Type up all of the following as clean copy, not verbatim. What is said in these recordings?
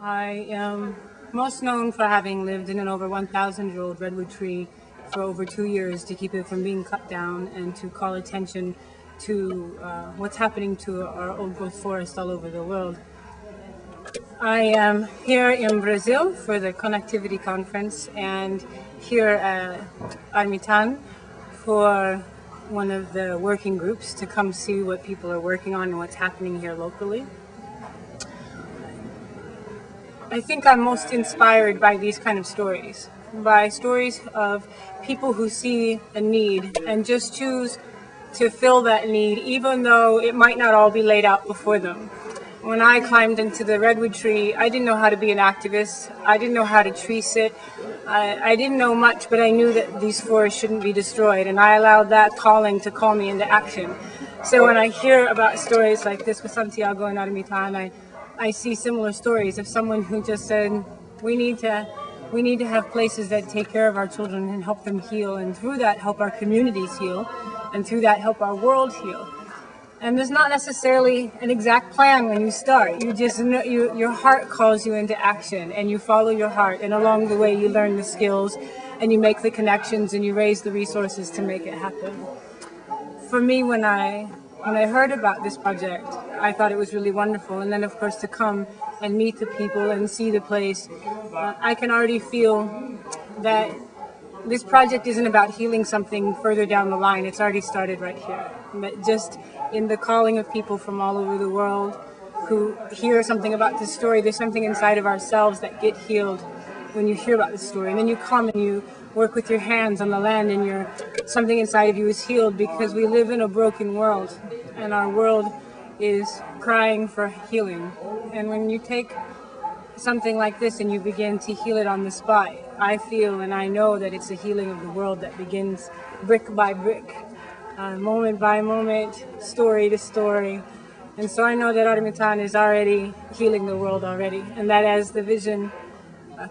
I am most known for having lived in an over 1,000-year-old redwood tree for over 2 years to keep it from being cut down and to call attention to what's happening to our old growth forest all over the world. I am here in Brazil for the Connectivity Conference and here at ARAMITAN for one of the working groups to come see what people are working on and what's happening here locally. I think I'm most inspired by these kind of stories, by stories of people who see a need and just choose to fill that need even though it might not all be laid out before them. When I climbed into the redwood tree, I didn't know how to be an activist. I didn't know how to tree sit. I didn't know much, but I knew that these forests shouldn't be destroyed, and I allowed that calling to call me into action. So when I hear about stories like this with Santiago and ARAMITAN, I see similar stories of someone who just said, we need to have places that take care of our children and help them heal, and through that help our communities heal, and through that help our world heal. And there's not necessarily an exact plan when you start. You just know, your heart calls you into action, and you follow your heart, and along the way you learn the skills, and you make the connections, and you raise the resources to make it happen. For me, when I heard about this project, I thought it was really wonderful. And then, of course, to come and meet the people and see the place, I can already feel that this project isn't about healing something further down the line. It's already started right here. But just in the calling of people from all over the world who hear something about this story, there's something inside of ourselves that get healed when you hear about this story. And then you come and you work with your hands on the land, and something inside of you is healed, because we live in a broken world and our world is crying for healing. And when you take something like this and you begin to heal it on the spot, I feel and I know that it's a healing of the world that begins brick by brick, moment by moment, story to story. And so I know that ARAMITAN is already healing the world already, and that as the vision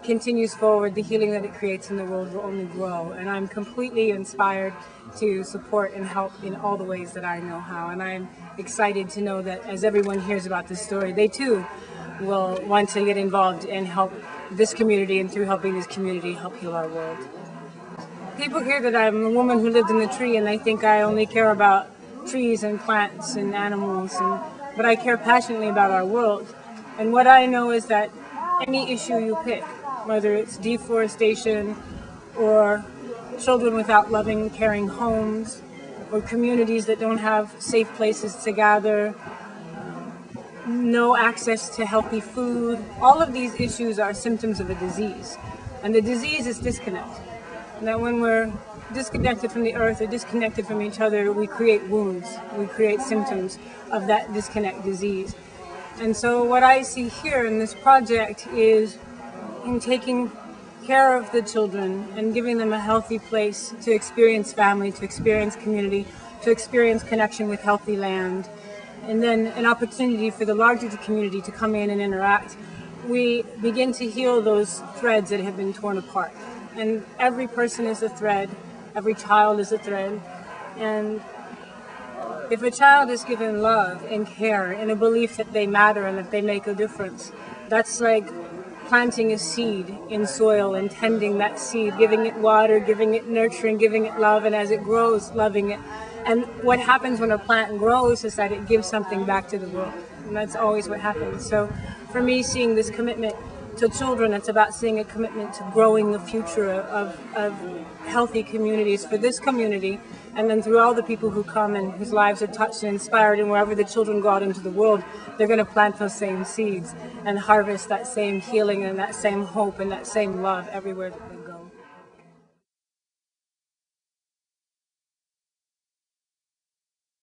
continues forward, the healing that it creates in the world will only grow. And I'm completely inspired to support and help in all the ways that I know how. And I'm excited to know that as everyone hears about this story, they too will want to get involved and help this community, and through helping this community, help heal our world. People hear that I'm a woman who lived in the tree, and they think I only care about trees and plants and animals, but I care passionately about our world. And what I know is that any issue you pick, whether it's deforestation or children without loving, caring homes, or communities that don't have safe places to gather, no access to healthy food, all of these issues are symptoms of a disease. And the disease is disconnect. And that when we're disconnected from the earth or disconnected from each other, we create wounds, we create symptoms of that disconnect disease. And so what I see here in this project is in taking care of the children and giving them a healthy place to experience family, to experience community, to experience connection with healthy land, and then an opportunity for the larger community to come in and interact. We begin to heal those threads that have been torn apart. And every person is a thread, every child is a thread, and if a child is given love and care and a belief that they matter and that they make a difference, that's like planting a seed in soil and tending that seed, giving it water, giving it nurturing, giving it love, and as it grows, loving it. And what happens when a plant grows is that it gives something back to the world, and that's always what happens. So for me, seeing this commitment to children, it's about seeing a commitment to growing the future of healthy communities for this community, and then through all the people who come and whose lives are touched and inspired, and wherever the children go out into the world, they're going to plant those same seeds and harvest that same healing and that same hope and that same love everywhere that they go.